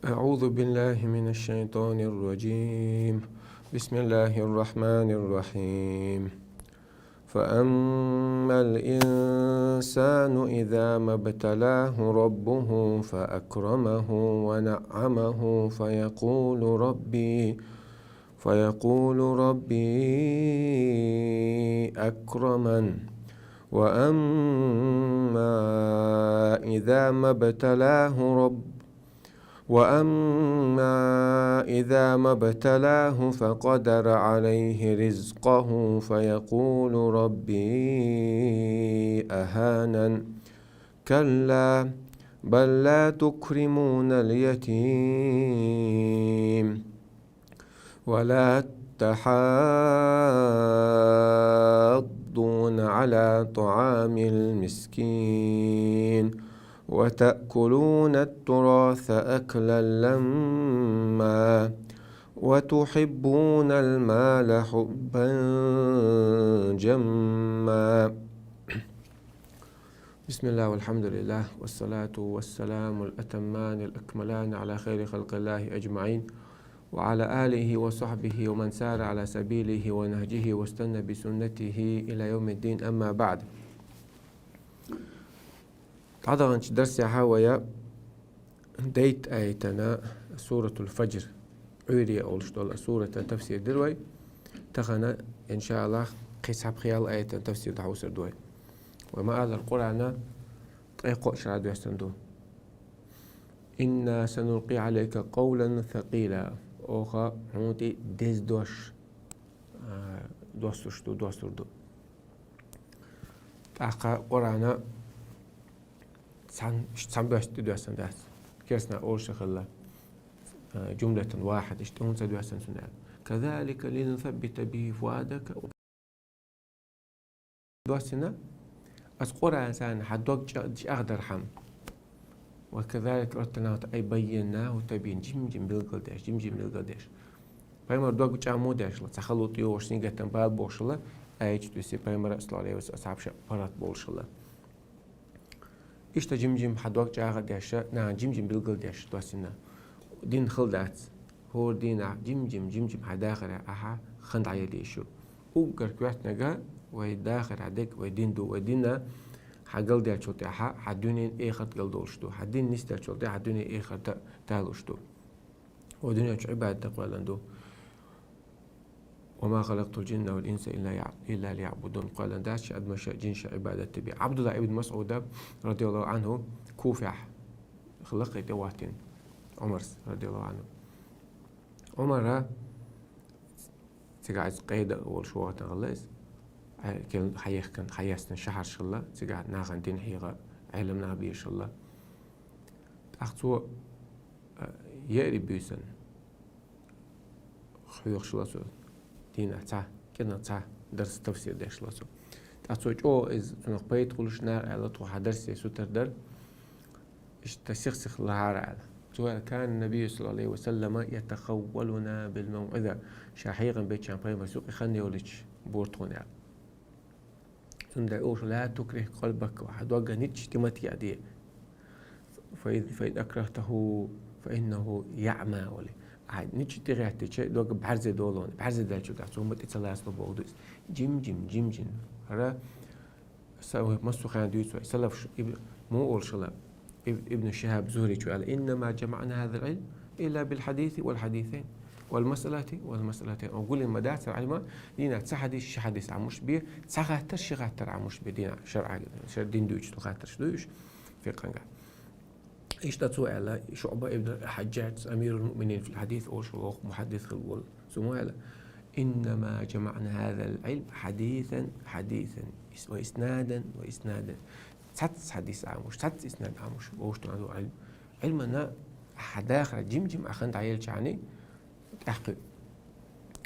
أعوذ بالله من الشيطان الرجيم. بسم الله الرحمن الرحيم. فأما الإنسان إذا ما ابتلاه ربه فأكرمه ونعمه فيقول ربي أكرمن. وأما إذا ما ابتلاه فقدر عليه رزقه فيقول ربي أهانن. كلا بل لا تكرمون اليتيم ولا تحاضون على طعام المسكين وتأكلون التراث أكلا لما وتحبون المال حبا جما. بسم الله والحمد لله والصلاة والسلام الأتمان الأكملان على خير خلق الله أجمعين وعلى آله وصحبه ومن سار على سبيله ونهجه واستنى بسنته إلى يوم الدين. أما بعد، طبعا درس هاوية ديت آيتنا سورة الفجر عيري أولشتول سورة تفسير دروي تخنا إن شاء الله قسب خيال آية تفسير دحوسر دوي وما قال القرآن أيقو شرع دوستندو إنا سنلقي عليك قولا ثقيلا أوخا هونتي ديز دوستردو تاقا قرآن سان دوستن داس كيسنا أول خلا جملة واحدة اشتهون سدوستن سنال كذلك لنثبت به فؤادك دوستنا أس قرآن سان حدوك أقدر حم وكذلك أردنا أي بيناه تبين جم بالقداش بايمر دوك جامو داش لا تخلط يوش نيجتن بال بوشلا أيش تسي بايمر أصلا عليه وأصحاب شيء برات بوشلا إيش تجم حدوك جاغ داشة نا جم بالقداش دوسنا دين خلدات هو دين جم حداخل أها خند عيليشو وقر كوات نجا ويداخل عدك ودينا حقل ديال شوتي حدونين إيه خط قل دولشتو حدين نستر شوتي حدونين إيه خط تالوشتو ودنيا عباد تقوى لندو وما خلقت الجن والإنس إلا ليعبدون قال داش أدمش جنش عبادة تبي عبد الله ابن مسعود رضي الله عنه كوفح خلق تواتين عمر رضي الله عنه عمر تقعد قيد أول شو تغلس كان حياسنا شهر شلا تقعد ناخن دين حيغة علمنا بيه شلا أخذوا يقري بيسن خيوخ شلاسو دينا كنا درس تفسير ده شلاسو أخذوا جو إز تنق بيت قلوش نار على توها درس يسوتر در تسخسخ لها على كان النبي صلى الله عليه وسلم يتخولنا بالموعظة شاحيغا بيت شامباي مسوق خلني ولش بورتون يعني تندعوش لا تكره قلبك واحد وقع نتش تمتي عديه فإذا أكرهته فإنه يعمى ولي عاد نتش تغيرت شيء دوق بحرز دولون بحرز دالشو تحسو مت إتصلا يسمى بوضوس جم هذا سوى مصو خان ديوسو سلف مو أول شلا ابن الشهاب زهري شو قال إنما جمعنا هذا العلم إلا بالحديث والحديثين والمسألتين أقول المدارس العلماء دينا تحديث شحديث عموش بيه تسغاتر شغاتر عموش بيه دينا شرع دين دوش تغاتر شدوش في قنقع إيش تسوى على شعبة ابن الحجاج أمير المؤمنين في الحديث أو شيوخ محدث خلول سموه على إنما جمعنا هذا العلم حديثا وإسنادا تحدث حديث عموش تحدث إسناد عموش ووش تنادو علمنا حداخل جم أخند عيال شعني أحقق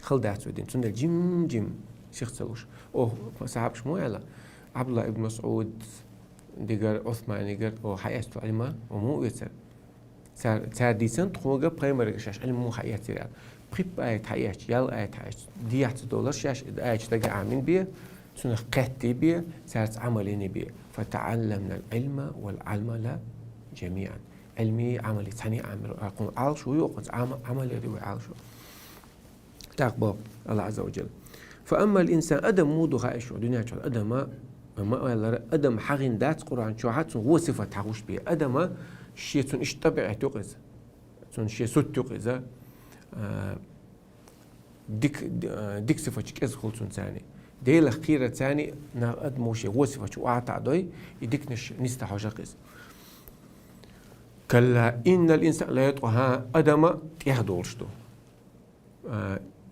خلدات ودين سنة جم شيخ سلوش صاحب شمو يلا عبد الله ابن مسعود ديجر عثمان ديجر حياته علماء ومو يسر صار ديسن تخوجا برايمري شاش علم مو حياتي يعني بريب آية حياش يلا آية حياش ديات دولار شاش آية تجا عامين بيه سنة قتي بيه صارت عملين بيه فتعلمنا العلم والعمل جميعا علمي عملي تعني عمل عال شو يوقف عمل يدوي عال شو تاقباب الله عز وجل. فأما الإنسان أدم مودو غايش ودنيا شو أدم ما أدم حقين دات قرآن شو حد هو صفة حقوش بيه أدم شيء سن إيش تبع توقز سن شيء سوت توقز ديك صفة كذا خلصون ثاني ديل خيرة ثاني نا أدم شيء هو صفة شو أعطى دوي يديك نستحوش قز. كلا إن الإنسان لا يطغى أدم يهدولشتو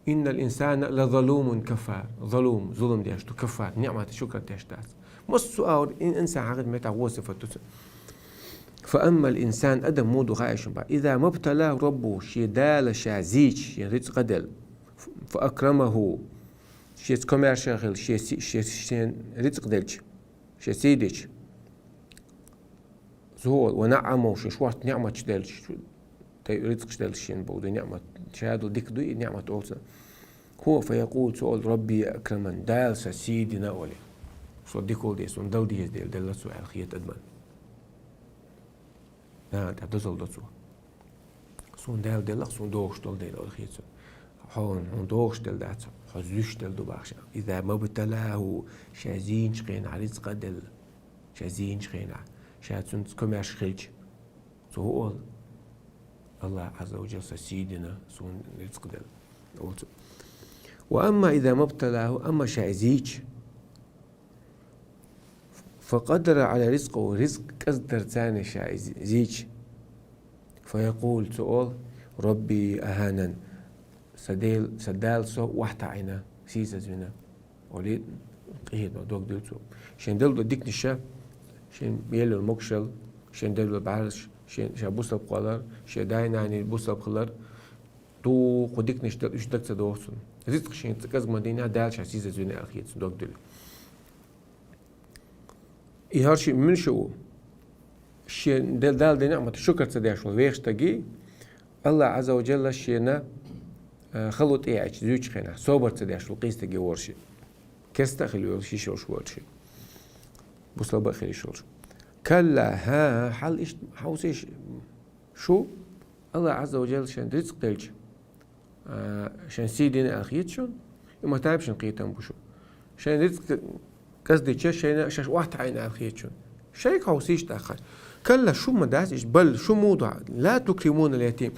إن الإنسان لظلوم كفار ظلم ديشتو كفار نعمة شكر ديشتاس مصو أو إنسان عقد متى وصفة. فأما الإنسان أدم مودو غايش إذا ما ابتلاه ربه شدال شازيج شي رزق دل فأكرمه شي كومير شغل شي رزق دلج شي سيدج زول ونعمه شي شوارت نعمة دلج رزق دلج شين بودو نعمة شهادو ديك دوي نعمة أوسا هو فيقول سؤال ربي أكرمن دال سيدنا أولي صو ديكول دي سون دل ديز دل سؤال خيات أدمان لا تدزل دسو سون دل سون دوغش دل الخيات هون دوغش دل دات حزوش دل دو باخشا إذا ما ابتلاه شازين شقين على رزق دل شازين شقين شاد سون كوميرش خلج سو هو الله عز وجل سيدنا سون رزق دل. وأما إذا ما ابتلاه أما شازيج فقدر على رزقه رزق قدر ثاني شازيج فيقول سؤال ربي أهانا سدال سو وحتى عينا سيزا زينا وليد قيد دوك دلتو شين دلو ديك نشا شين بيلو المكشل شين دلو بعرش شين بوصل بقلر شين داين يعني بوصل بقلر تو قديك نشدل إيش دك تدوسون رزق شين تكز مدينة دال شاسيزا زينا أخيت دوك دلو إيهار شيء من شو شين دال دي نعمة شكر تداش ويش تجي الله عز وجل شينا خلوت إيه زوج خنا صبر تداش وقيس تجي ورشي كستا خليه شيء شوش ورشي بوصل بخير شوش كلا ها حل إيش حوسيش شو الله عز وجل شان رزق دلج شان سيدنا أخيت شون إما تعب شان قيتم بشو شان رزق قصدي شان شاش واحد عين أخيت شون شيء حوسيش تأخر كلا شو ما داسش بل شو موضوع لا تكرمون اليتيم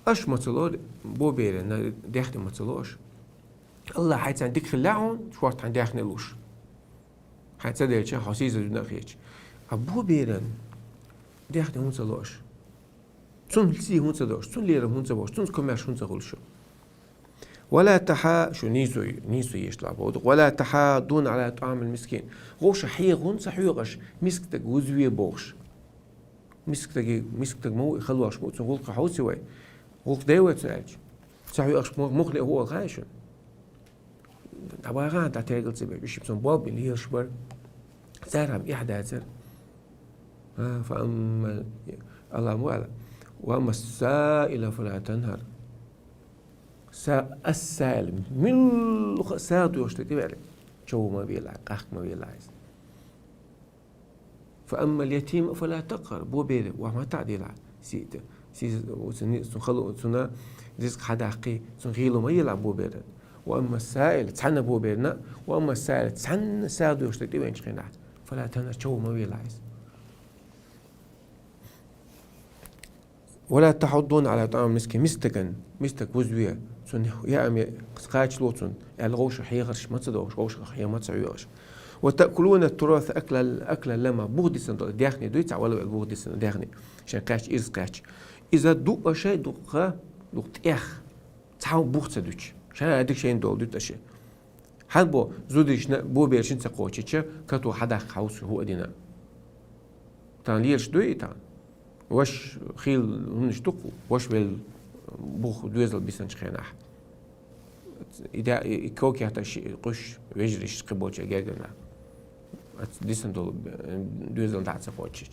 أش مثلو بو بيرن داخل مثلوش الله حيت عندك خلاعون شوارت عندي أخنلوش حيت سدل شيء حوسيز بدنا خيش أبو بيرن داخل مثلوش تون لسي مثلوش تون لير مثلوش تون كماش مثلوش ولا تحا شو نيسو يشلع بود ولا تحاضون على طعام المسكين غوش حيغون صحيغش مسكتك وزوي بوش مسكتك مو خلوش مو غلق حوسي وي غلق دايوة تسالج صحيغش مخلق هو الغاشن أبغى تعتقل سبب بيش بسون باب اللي هي شبر سارهم إحدى سر فأما الله مو على وأما السائل فلا تنهر السائل من ساعته يشتكي بالك شو ما بيلعب قاق ما بيلعب فأما اليتيم فلا تقهر بو بيري وما تعديل سي سنخلو سنا رزق حداقي سنخيلو ما يلعب بو بيري وأما السائل تحن بو بيرنا وأما السائل تحن ساعته يشتكي وين شقينا فلا تنهر شو ما بيلعب ولا تحضون على طعام مسكين مستك وزوية سن يا أمي قاش لوتون الغوش حيغرش ما تصدقش غوش حيا ما تسعيوش وتأكلون التراث أكلا لما بغدي سن داخني دويت ولا بغدي سن داخني عشان كاش إز كاش إذا دوق شيء دوق إخ تعاو بوخت سدوش عشان هذيك شيء دول دوت أشياء حلبو زوديش بو بيرشين تقوتشيتش كتو حدا حوس هو أدينا تان ليش دوي تان واش خيل هنش تقو واش بال بوخ دوزل بيسنش خيناح إذا كوكي حتى شيء قش ويجريش قبوتش جاجنا ديسن دول دوزل دعت سقوتش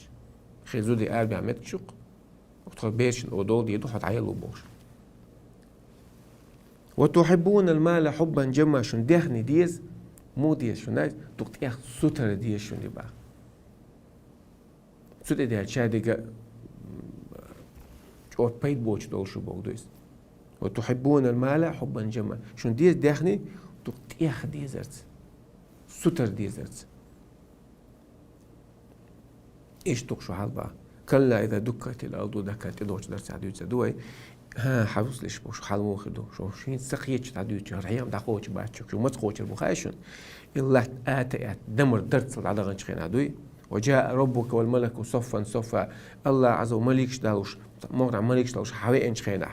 خيل زودي قلبي عملت شق وتخل بيرشن ودول دي دوحت عيلو بوش وتحبون المال حبا جما شن دهني ديز مو ديز شن ناس تقطيع ستر ديز شن دي بقى ستر دي هالشادي أو بيت بوش دول شو بودوس وتحبون المال حبا جما شون ديز داخني تقيخ ديزرت ستر ديزرت إيش تقشو حالبا كلا إذا دكت الأرض دكت إدوش درس عدوش دوي ها حبوس ليش بوش حال موخدو شو شين سقيتش تعدوش رحيم دقوش باتشو شو متقوش البخايشون إلا آتيات دمر درت على غنشخين عدوي وجاء ربك والملك صفا صفا الله عز وملكش داوش موضع ملكش داوش حوي انشخينا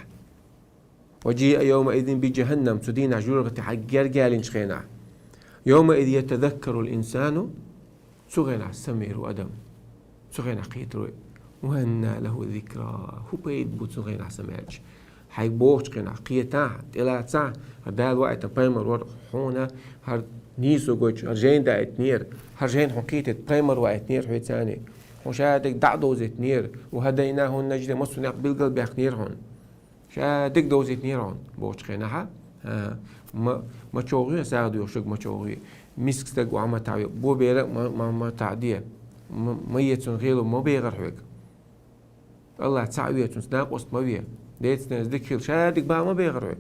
وجيء يومئذ بجهنم تدين جرغة حجر قال شخينا يومئذ يتذكر الإنسان سغنا سمير وأدم سغنا قيتر وهنا له ذكرى هو بيد بوت سغنا سماج حي بوش قنا قيتا إلى تسع هذا الوقت بايمر ور حونا هر نيسو جوج هرجين دا اتنير هرجين حقيقة بايمر واتنير حوي ثاني وشادك دعدو زيتنير وهديناه النجد مصنع بالقلب يخنير هون شادك دوزي نيران بوش خينها ما تشوغي ساعدو يشوق ما تشوغي مسك ستق وعما تعبي بو بيرق ما تعديه ما يتسون غيرو ما بيغر حوك الله تعويه تنسناق وسط ما بيه ديت تنزدك شادك با ما بيغر حوك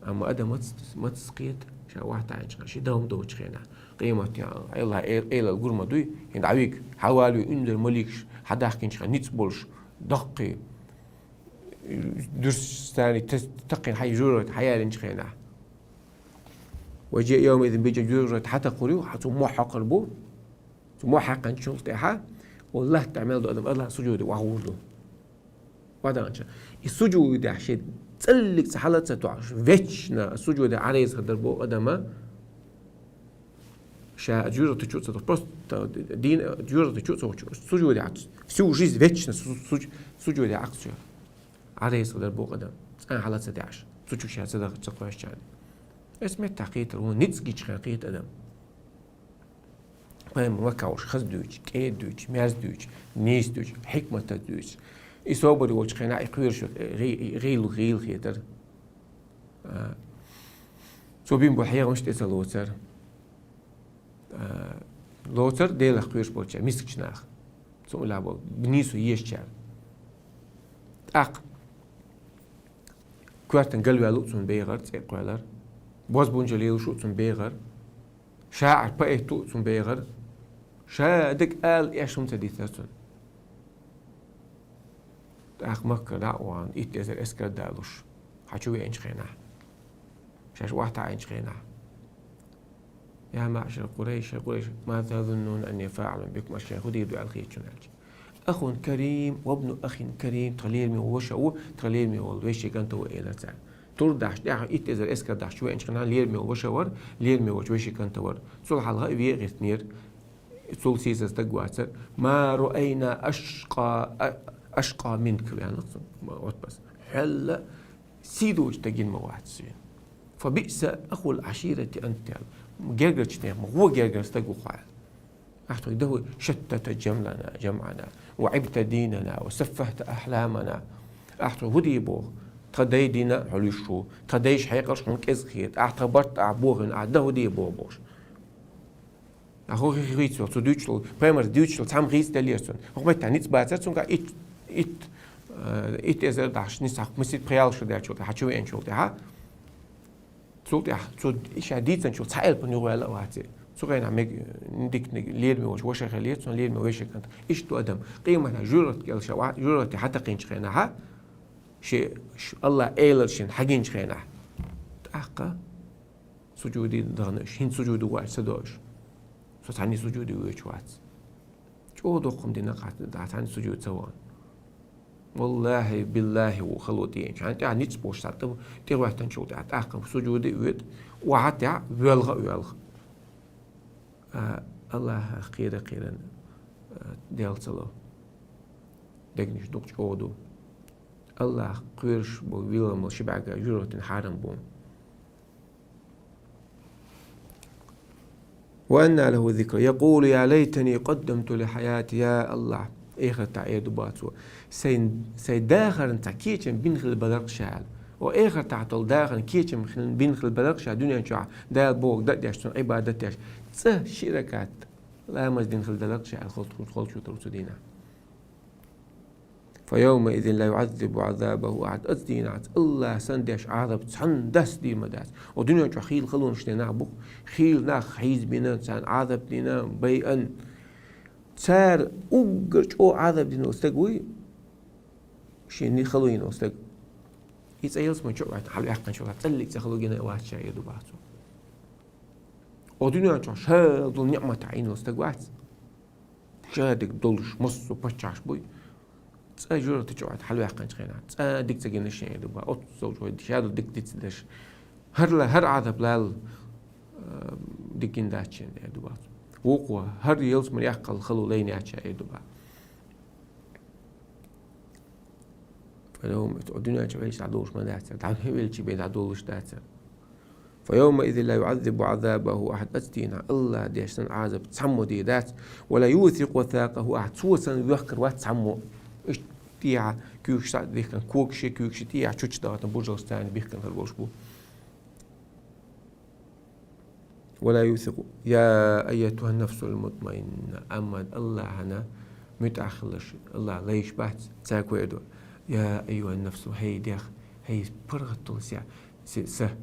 أما أدا ما تسقيت شا واحد عايش شي دوم دوش خينها قيمة يعني الله إيلا القرمة دوي هند عويك حوالي إنزل مليكش حدا حكينش نيتس بولش دقي درس ثاني تقين حي جورة حياة لنشخينا وجاء يومئذ بيجي جورة حتى قريو حتى موحق البو موحق عن شلطها والله تعمل دو أدم الله سجود وعوضه وهذا أنشا السجود عشان تسلك سحلت ستوعش فيتشنا السجود عريز هذا البو أدمه شا جورة تشوت بس دين جورة تشوت سجود عكس سوجيز فيتشنا سجود عكس عريس هذا البو أدم أنا حالات 11 سجود شا صدق تقواش يعني اسمه تحقيق هو نتسجي تحقيق أدم فهم وكاوش خز دوش كيد دوش ماز دوش نيس دوش حكمة دوش يصابر وش خنا يقير شو غيل خيتر سو بين بحياة مش تسأل لوتر لوتر ديل خيرش بولش مسكش ناخ سو لا بول بنيسو يششر أق كوارتن قلبي لوتسون بيغر تقولر باز بونجليل شو تسون بيغر شاعر بقيتو تسون بيغر شادك قال إيش هم تديثتون أخ مكة دعوان إتزر إسكر دالوش حشوي إنش خينا شاش واحد إنش خينا يا معشر قريش ما تظنون أني فاعل بكم أشياء خذي دعاء الخير شنالج أخ كريم وابن أخ كريم تغليل من وشو تغليل من والوشي كنت وإلى تعال ترداش داع إتزر إسكر داع شوي إنش خينا لير من وشور لير من وشي كنت ور صلح الغاء في غيثنير سول سيسس تقواتر ما رأينا أشقى منك يعني بس حل سيدوج تجين مواد سين فبئس أخو العشيرة أنت جرجر تنام هو جرجر استجوا قال أحتوي ده شتت جمعنا وعبت ديننا وسفهت أحلامنا أحتوي هدي بوه تدي دينا حلوشو تديش حيقرش من كزخيت اعتبرت أعبوهن أعده هدي بوش أخو خيريتو تو دوتشل بريمر دوتشل تام خيس دليرسون أخو بيت نيت باتسون كا إت إزر داش نسخ مسيت بريال شو دارشول حشوي إنشول ده تقول ده تو إيش عديد إنشول تعال بنيوه لا واتي سوغين عمك نديك لير مي وش خليت سون لير مي وش كنت إيش تو أدم قيمة جورة كل شوا جورة حتى قينش خينها شيء الله إيلرشين حقينش خينها أحقا سجودي دغنش هين سجود واحد سدوش فتعني سجودي ويشوات شو دوقم دينا قاعد عن سجود سواء والله بالله وخلوتين يعني نتسبوش تعتبر تروح تنشوط تعقم سجودي ويد وحتى ويلغ الله خيرا ديال صلو دقنش دوقش أودو الله قيرش بو ويلم شبعك جرة حارم بوم وأن له ذكر يقول يا ليتني قدمت لحياتي يا الله إخر تعيد باتو سيداخر انت كيتشن بينخل بدرق شعل وإخر تعطل داخل كيتشن بينخل بدرق شعل دنيا شعل دا بوك دا داشتون عبادة داش سه شركات لا مز دينخل بدرق شعل خلط شو ترسو دينا فيومئذ لا يعذب عذابه أحد أزدينات الله سندش عذاب سندس دي مدات ودنيا جو خيل خلون شتنا بو خيل ناخ حيز بينا سان عذاب دينا بيئن صار أوجر أو عذاب دينا استقوي شيني خلوين استق يتسأيلس من شو راح حلو يحقن شو راح تسلك تخلو جنا واحد شيء يدو بعضه ودنيا جو شاد النعمة عين استقوات شادك دولش مص وبتشعش بوي تأجر تجوعت حلو يحقن خينات ديك تجينا شيء يدو بعض زوج واحد شادو ديك تتدش هر عذاب لال ديكين داتشين يدو بعض وقوة هر يلس من يحقل خلو لين يعشى يدو بعض فلو الدنيا جبلش تعدوش ما داتر تعال هيلش بين تعدوش داتر فيومئذ لا يعذب عذابه أحد أستينا الله ديشتن عذاب تسمو دي دات ولا يوثق وثاقه أحد سوسن يذكر وات تسمو إيش تيع كيوش ساعد بيكن كوكشي تيع شوش دات بوجلستان بيكن هالبوش بو ولا يوثق يا أيتها النفس المطمئنة أما الله هنا متأخلش الله ليش بحث تاكو يدو يا أيها النفس هي ديخ هي برغت تلسع سه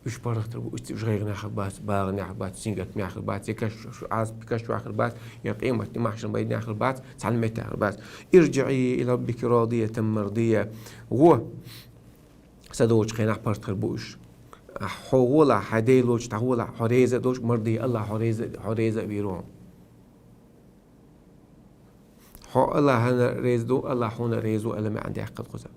وش برغت وش غير ناخذ باس باغ ناخذ باس سينجت ناخذ باس يكش عاز بكش واخذ باس يقيمة تماحش بين ناخذ باس تعلمت ناخذ باس ارجعي إلى ربك راضية مرضية هو سدوش خينا برت خربوش حولا حديلوش تحولا حريزة دوش مرضي الله حريزة بيروم حو الله هنا ريزدو الله هنا ريزو ألا ما عندي عقد قصة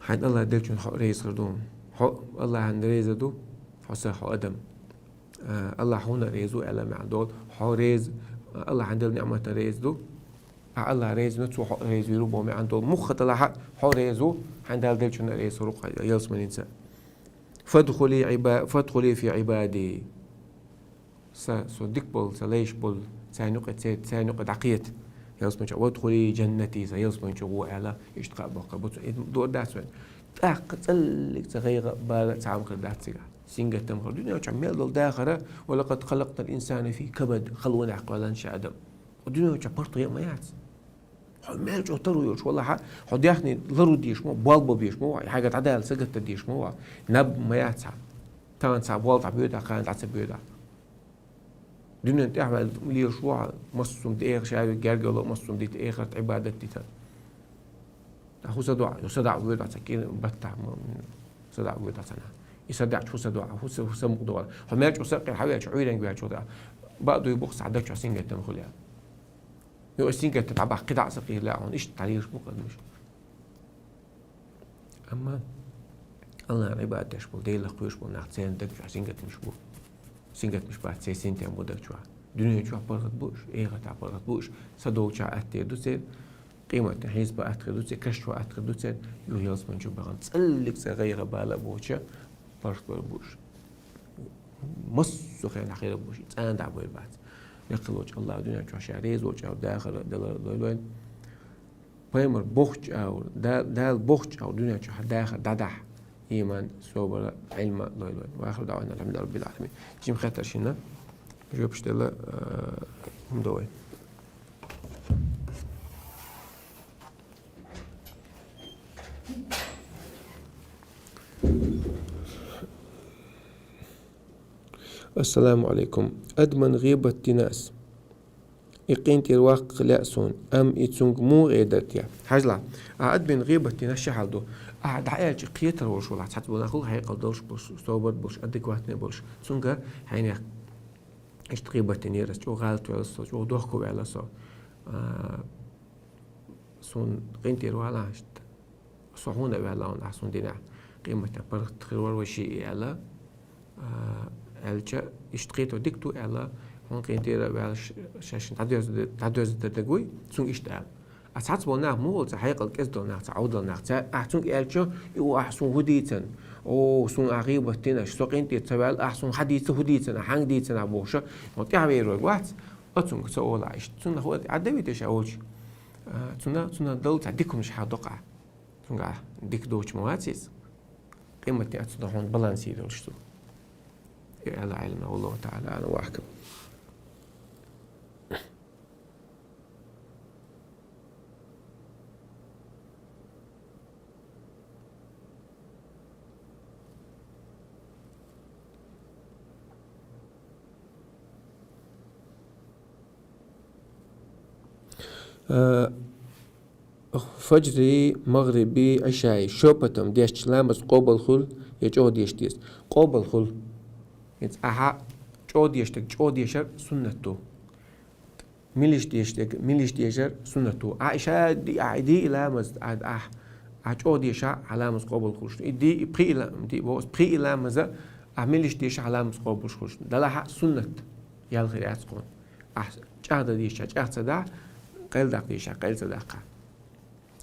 حد الله دلشون حو ريز خردوم حو الله هنا ريزدو حسا حو أدم الله هنا ريزو ألا ما عندول حو ريز الله عندل نعمة ريزدو الله ريز نتسو حو ريز يروبو ما عندول مخة الله حو ريزو عندل دلشون ريز روق يلس من إنسان فادخلي في عبادي صدق بول سليش بول سانقة عقيت يلصمن شو وادخلي جنتي سيلصمن شو على اشتقاء بقى بس دور داسون تلك تغير بالك تعام خدات سيجا سينجة تمخر الدنيا وشمال دول داخرة ولقد خلقنا الإنسان في كبد خلونا عقلا شادم الدنيا وشبرت غير ما يعت حمال جو ترو يوش والله حد يخني ضرو ديش مو بالبو بيش مو حاجة عدال سجت ديش مو نب ما يعت تان صعب والله بيودا كانت عتب بيودا دنيا تعمل لي شو مصوم دقيقة شايف جرجلو مصوم دي دقيقة عبادتي تا هو صدع ويدا سكين بتاع صدع ويدا سنة يصدع شو صدع هو سمق دوار هم يرجعوا ساقي حاول يشعرين بيها شو ده بعده يبص عدك شو سينجة تمخليها يو سينجة تتعبى قطع سقي لا عن إيش تعليش مقدمش أما الله عبادة شبول دي لقيوش بول نعتين دك شو سينجة مشبول سينجت مش بعد سيسين تيم بدك شو دنيا شو برغت بوش تاع برغت بوش صدق شو أتى دوسين قيمة حيز بقى دوسين كشف أتى دوسين يهيلس من شو بعند سألك صغيرة بالا بوشة برغت بوش مص خير الأخير بوش أنا دعوة بعد يقلوش الله دنيا شو شعريز وش أو داخل دلوين بيمر بوخش أو دال بوخش أو دنيا شو داخل ددح إيمان صبر علم لوين وآخر دعوانا الحمد لله رب العالمين جيم خاطر شينا جوبش دلا هم دوين السلام عليكم أدمن غيبة ناس يقين ترواق لأسون أم يتسونج مو غيدتيا حجلا أدمن غيبة ناس شحالدو دعاية قيتر وش ولا حتى بناخذ هاي قدوش بوش صوبت بوش أدكواتني بوش سونجا هيني اشتغيبة تنيرس جو غالت ولا صو جو دوخكو ولا صو سون قينتير ولا هشت صحونا ولا أنا حسون دينا قيمة برت خير وشيء على الجا اشتغيتو دكتو على هون قينتير ولا شاشن تعدوز تدقوي سون اشتغل أساس بنا مو تحقيق الكسدو ناس عودة ناس أحسن إلشة يو أحسن هديتن أو سون أغيب وتنا شتوقين تتبع أحسن حديث هديتن حنگ ديتن أبوشة وتيها بيروي وات أتون سؤال عيش تون هو عدوي تشاوش تون دول تعديكم مش حدقة تون ديك دوش مواتيز قيمة أتون هون بالانسي دولشتو على علم الله تعالى أنا وأحكم فجري مغربي عشاء شوبتم ديش لامس قوبل خل يجو ديش ديس قوبل خل ينس أها جو ديشتك جو ديشر سنتو ميليش ديشر سنتو عائشة دي عادي لامس عاد جو ديشا علامس قوبل خلش دي بري دي بوس بري لامس ميليش ديش علامس قوبل خلش دلها سنة يالغي أسقون جهد ديشا جهد صدع قيل داق ديشا قيل صداقة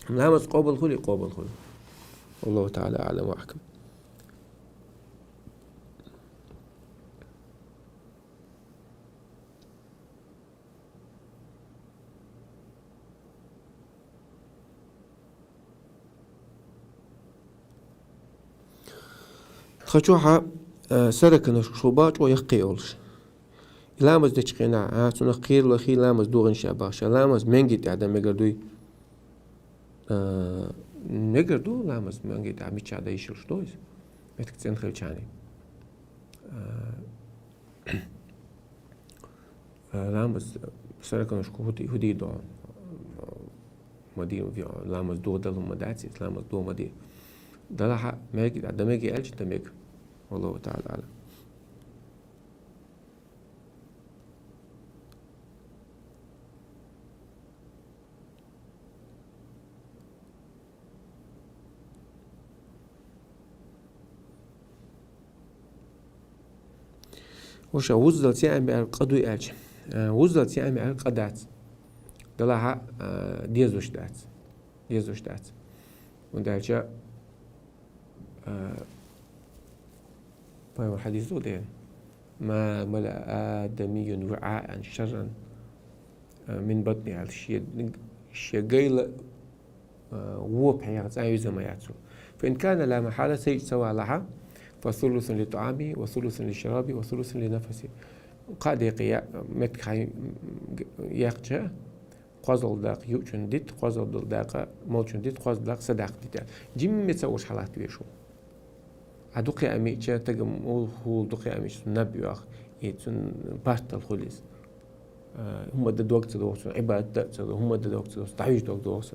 لامس قوبل خلي قوبل خلي والله تعالى أعلم وأحكم. خشوحة سركن شوباج ويقي أولش لامز دشقينا سنة خير لخي لامز دوغن شاباش لامز منجد عدم مقردوي نقردو لامز منجد عميتش عدا يشرش دويز متك تنخل شاني لامز سركن شكو هدي دو مدي لامز دو دلهم مداتي لامز دو مدي دلها ماجد عدا ماجي ألش تميك والله تعالى أعلم. وش وزل تيامي القدو ألش وزل تيامي القدات دلها ديزوش دات وندالجا طيب الحديث ده ما ملأ آدمي وعاء شرا من بطن على الشيء قيل ووب حيات أيوة ما يعتو فإن كان لا محالة سيجتوى لها فثلث لطعامه وثلث لشرابه وثلث لنفسه قاد يقيا متك يقجع قازل داق يوجن ديت قازل داق موجن ديت قازل داق صداق ديت جيم متسوش حالات بيشو عدوقي أميتش تجم هو دوقي أميتش نبي أخ يتون بارت الخليس هم ده وقت دوس عبادة ده هم ده وقت دوس تعيش دوس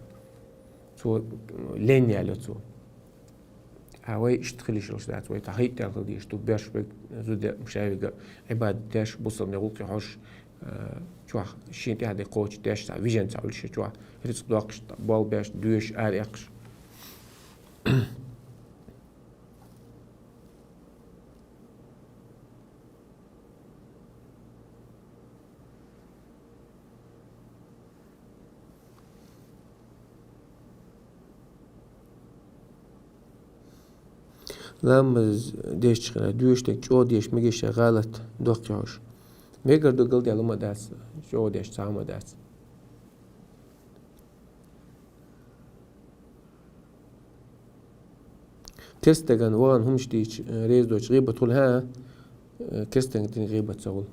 سو لين يالو سو هواي اشتغلي شلش دات وي تحيط تاخذ يشتو بيرش بك زود مشاوي عبادة تاش بوصل نقولك حوش شو شين تهدي قوتش تاش تاع فيجن تاع الشيء شو هريت دوقش بال باش دوش أريقش لامز ديش خنا دوش تك جو ديش ميجي شغالت دوقيوش ميجر دو قلدي على مداس جو ديش تاع مداس كستغن وان همش ديش ريز دوش غيبة طول ها كستغن تين غيبة تسول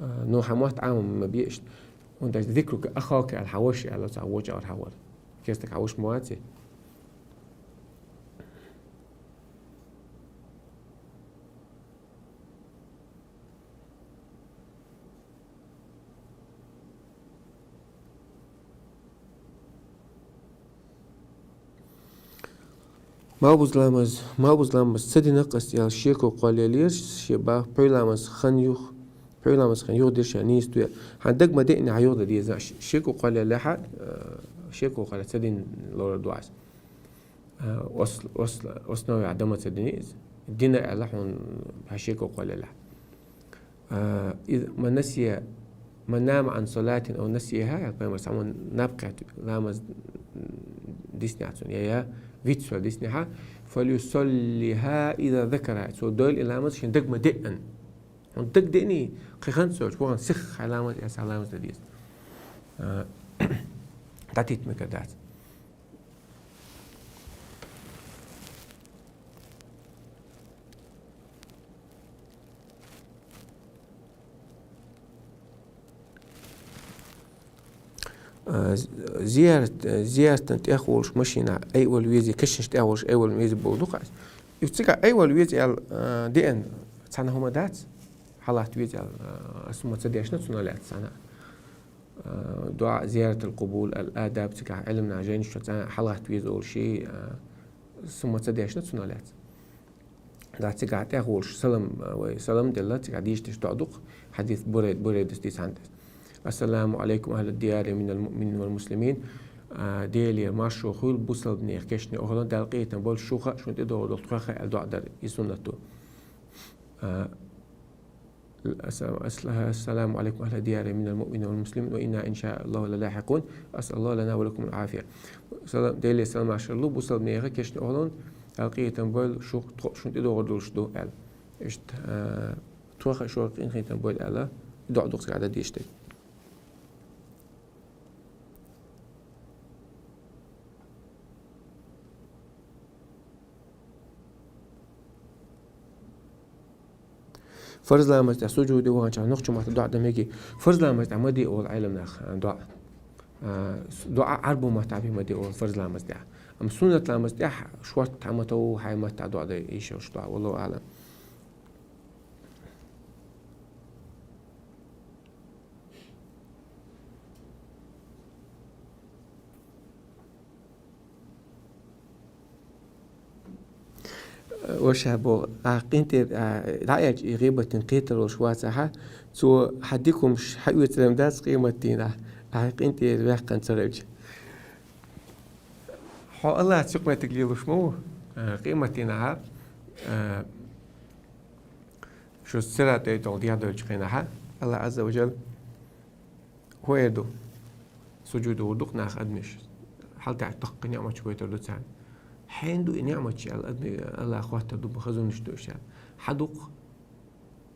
نو حموات عام ما بيش وانت ذكرك أخاك على الحوش على تعوج على الحول كستك حوش مواتي ما بوزلامز سدي نقص يال شيكو قاليليرش شبا بيلامز خنيوخ ديرش نيس تو عندك ما دقني عيوض دي زاش شيكو قال لها شيكو قال سدين لورا دواس وصل عدم سدينيز دينا على هشيكو قال لها إذا من نام عن صلاة أو نسيها يبقى سامون نبقى لامز ديسني عشان يا فيتسو ديسنيها فليصليها إذا ذكرها سو دول لامز شن دق ما دقن دق دقني خيخان سوش بوغان سخ علامز يا سلامز ديس تعطيت مكدات زيارة تأخولش مشينا أول ويزي كشش تأخولش أول ويزي بودوقاس يفتكر أول ويزي دي إن سنة هما دات حالات ويزي اسمه تديش نتسونا لات سنة دعاء زيارة القبول الآداب تكع علمنا جاين شو حلقة تويز أول شيء ثم تديش نتسونالات دا تكع تأخولش سلام وسلام دللا تكع ديش تشتعدق حديث بريد استيس عندك السلام عليكم أهل الديار من المؤمنين والمسلمين ديلي مارشو خول بوصل بنير كشني أخرى دلقيت نقول شوخة شو تدور دكتور الدعاء در يسنته السلام عليكم أهل الديار من المؤمنين والمسلمين وإنا إن شاء الله للاحقون أسأل الله لنا ولكم العافية سلام ديلي السلام عشر الله بوصل بنير كشني أخرى دلقيت نقول شو تدور دولش دو أل إشت توخ شو قين خيت نقول ألا دعاء دكتور على ديشتي فرض لامس تاع سجود وانشا نقش ما تدعى دميكي فرض لامس تاع مدي اول علم ناخ دعاء دعاء عربو ما تعبي مدي اول فرض لامس تاع ام سنة لامس تاع شوات تعمتو هاي ما تاع دعاء ايش وش دعاء والله اعلم وشابو قينتي رأيك غيبة قيتر وشواتها تو حديكم حيوة لمداس قيمتينا قينتي ريحقا ترج حو الله تسوق تقليل وشمو قيمتينا شو السرعة تيتون ديها دوجقينها الله عز وجل هو يدو سجود ودق ناخ أدمش حال تعتق نعمة شوية لسان حين دو نعمة شيء الله أخواته دو بخزون نشتوش حدق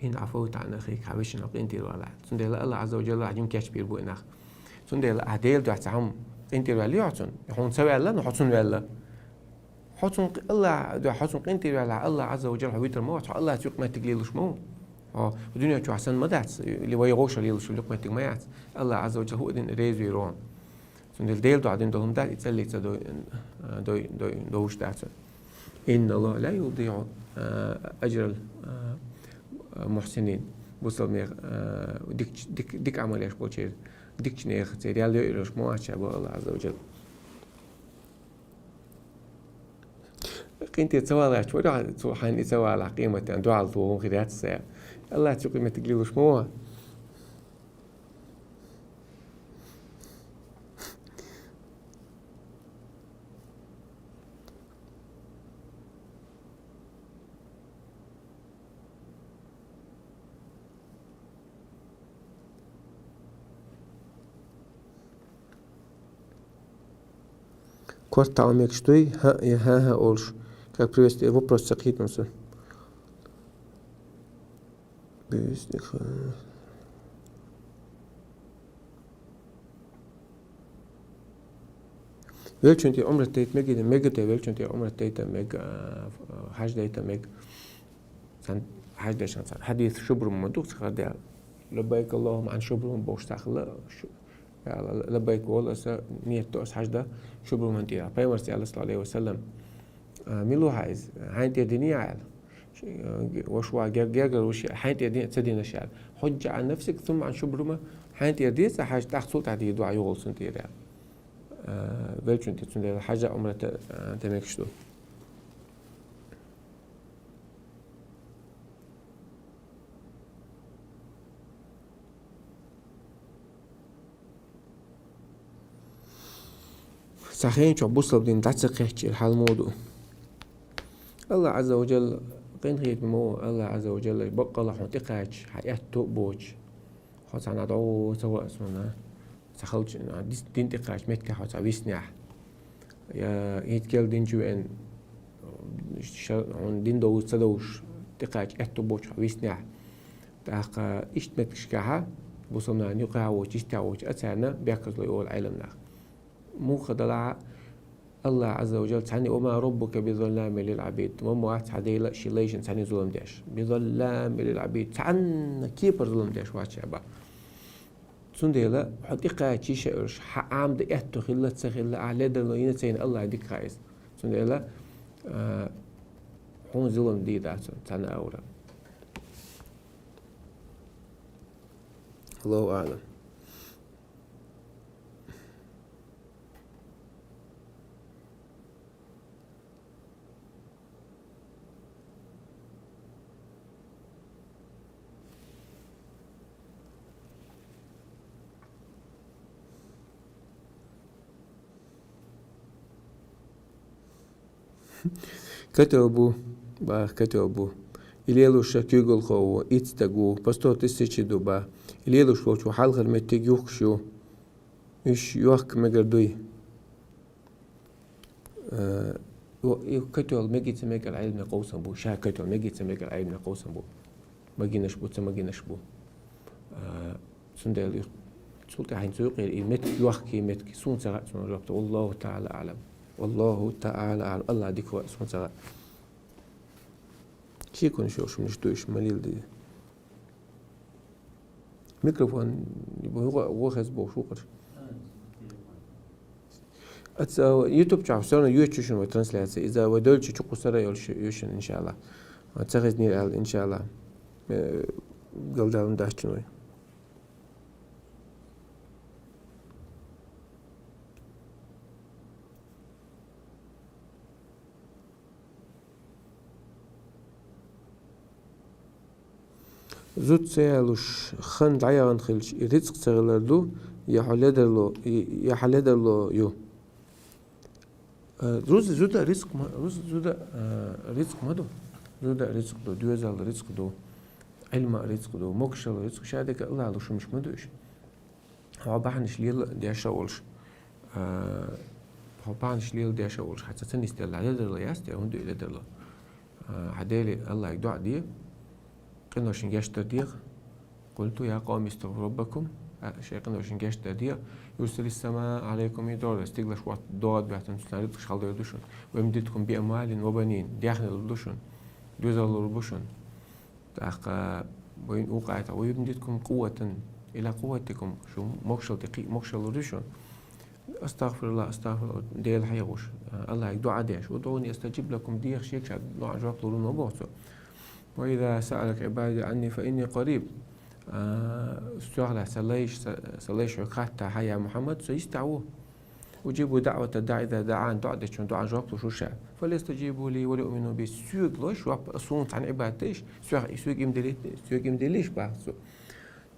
إن عفوت عن أخيك حبيش نقي أنت ولا سند الله عز وجل عجم كاش بيربو إنخ سند عديل دو عتهم أنت ولا يعطون يحون سوي الله نحطون ولا حطون الله دو حطون أنت ولا الله عز وجل حبيت الموت الله تسوق ما تقليلش مو الدنيا شو حسن ما دعت اللي ويغوش اللي يلش اللي ما تجمعت الله عز وجل هو دين ريز ويرون سند الديل دو عدين دوهم دات يتسلي دوش دات إن الله لا يضيع أجر المحسنين بوصل مير ديك عمل يش بوشير ديك شنيخ تريال يروش ما أشبه الله عز وجل قينت يتسوى شو حين يتسوى على قيمة دعاء الظهور خيرات الساعة الله تقيمة تقليلوش موه Korta omjek stoj, ha olš. Как привести вопрос сакитнуса. Welčunti omret teit megide megide welčunti omret teita meg حاج ديتا meg سان حاج ديشان سان حديث شبر مدوق تخدع لبيك اللهم عن شبر بوش تاخلا لبيك والله نية توس حاج ده شبر من تيرا بيمر صلى الله عليه وسلم ميلو عايز حين الدنيا عال وشوا جرجر وش حين الدنيا تسدينا شال حج عن نفسك ثم عن شبرمة حين الدنيا حاج تحصل تعدي دعاء يغول سنتيرا welchen die zu der Hajj umrate demekştu. صحيح شو بوصل بدين تعتقد الحال موضوع الله عز وجل قين غير مو الله عز وجل بقى الله حنتقاج حياة توبوج خاص أنا دعوة سواء اسمنا سخلش دين تقاج متك خاص عبيسنيح يا يتكل دين جو إن عن دين دو تدوش تقاج توبوج عبيسنيح تاق إيش متكشكها بوصلنا نيقع وتشتاوج أتانا بيأكل يقول علمنا مو خدلع الله عز وجل تعني وما ربك بظلام للعبيد وما عادي لا شيء ليش تعني ظلم داش بظلام للعبيد تعني كيف ظلم داش واتشابا سنديلا حقيقة شيء شعرش عام دقيقته خلة سخلة على دلوينة تين الله يديك خايس سنديلا هون ظلم دي داتون تعني أورا الله أعلم كتبوا كتبوا إليلو شكيقول خو إتستقو بستو تستيشدو با إليلو شو حلقة متيج يوخشو إيش يوخك مقردوي كتول مجي تميك العلم قوسم بو شا كتول مجي تميك العلم قوسم بو مجي نشبو تمجي نشبو سندال سلطة حين سوق المت يوخكي متك سون سرع سون ربط والله تعالى أعلم والله تعالى أعلم الله ديك هو سون سرع شي كون شو منشتوش مليل دي ميكروفون هو خزبو شو قرش اتس يوتيوب شاف سونا يوتيوب شنو ترانسليت اذا ودول شي تشقو سرا يوشن ان شاء الله تاخذني ان شاء الله قال داون داش شنو زوت سيالوش خن دعيان خلش رزق سغلردو يا حلدرلو يو روز زودا رزق ما روز زودا رزق ما دو زودا رزق دو دوزال رزق دو علم رزق دو موكشل رزق شادك الله لو شو مش مدوش هو بعنش ليل دي شاولش هو بعنش ليل دي شاولش حتى تنستل على درلا ياستي وندو الى درلا عدالي الله يدعو دي قلنا شنجاش تدير قلت يا قوم استغفروا ربكم شيء قلنا شنجاش تدير يرسل السماء عليكم يدور استغلش وقت دوات بيعتن سنارد خشال يردوشون ويمددكم بأموال وبنين دياخن يردوشون دوزال يردوشون تاق وين وقعت ويمددكم قوة إلى قوتكم شو مكشل دقيق مكشل يردوشون استغفر الله ديال حيغوش الله يدعو عديش ودعوني استجيب لكم ديخ شيك شاد نوع جواب طولون وبوصو وإذا سألك عبادي عني فإني قريب سؤال سليش عقاتها حيا محمد سيستعوه وجيبوا دعوة الداعي إذا دعان دعاء جوابته شو شاء فليستجيبوا لي وليؤمنوا بي سوق لوش وأصونت عن عبادتش سوق يمدليش بحثه